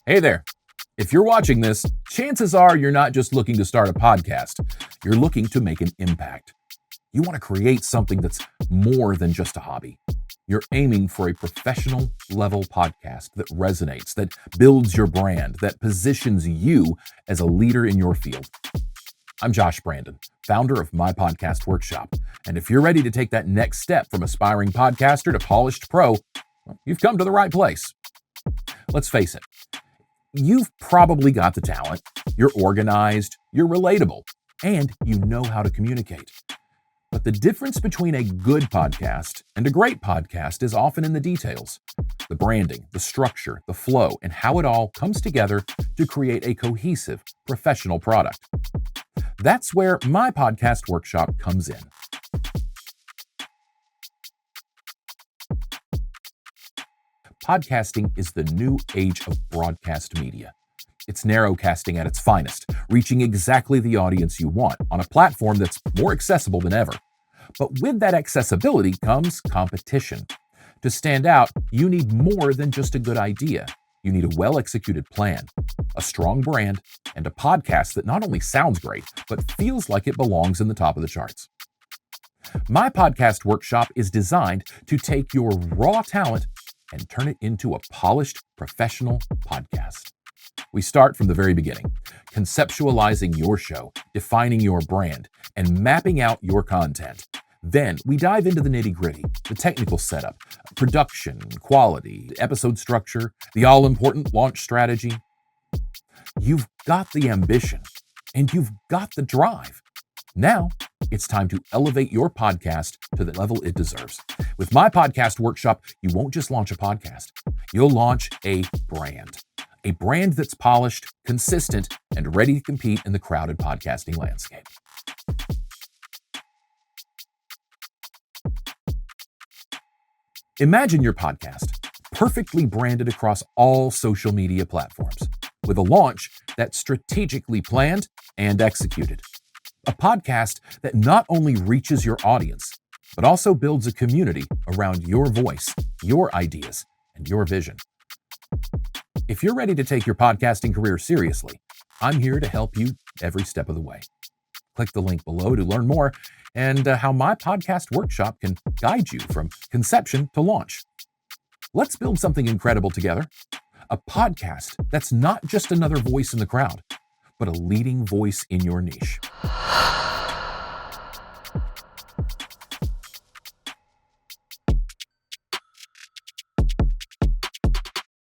Hey there. If you're watching this, chances are you're not just looking to start a podcast. You're looking to make an impact. You want to create something that's more than just a hobby. You're aiming for a professional level podcast that resonates, that builds your brand, that positions you as a leader in your field. I'm Josh Brandon, founder of My Podcast Workshop. And if you're ready to take that next step from aspiring podcaster to polished pro, well, you've come to the right place. Let's face it. You've probably got the talent, you're organized, you're relatable, and you know how to communicate. But the difference between a good podcast and a great podcast is often in the details. The branding, the structure, the flow, and how it all comes together to create a cohesive, professional product. That's where My Podcast Workshop comes in. Podcasting is the new age of broadcast media. It's narrowcasting at its finest, reaching exactly the audience you want on a platform that's more accessible than ever. But with that accessibility comes competition. To stand out, you need more than just a good idea. You need a well-executed plan, a strong brand, and a podcast that not only sounds great, but feels like it belongs in the top of the charts. My Podcast Workshop is designed to take your raw talent and turn it into a polished, professional podcast. We start from the very beginning, conceptualizing your show, defining your brand, and mapping out your content. Then we dive into the nitty-gritty, the technical setup, production, quality, episode structure, the all-important launch strategy. You've got the ambition, and you've got the drive. Now, it's time to elevate your podcast to the level it deserves. With My Podcast Workshop, you won't just launch a podcast. You'll launch a brand that's polished, consistent, and ready to compete in the crowded podcasting landscape. Imagine your podcast perfectly branded across all social media platforms, with a launch that's strategically planned and executed. A podcast that not only reaches your audience, but also builds a community around your voice, your ideas, and your vision. If you're ready to take your podcasting career seriously, I'm here to help you every step of the way. Click the link below to learn more and how My Podcast Workshop can guide you from conception to launch. Let's build something incredible together. A podcast that's not just another voice in the crowd, but a leading voice in your niche.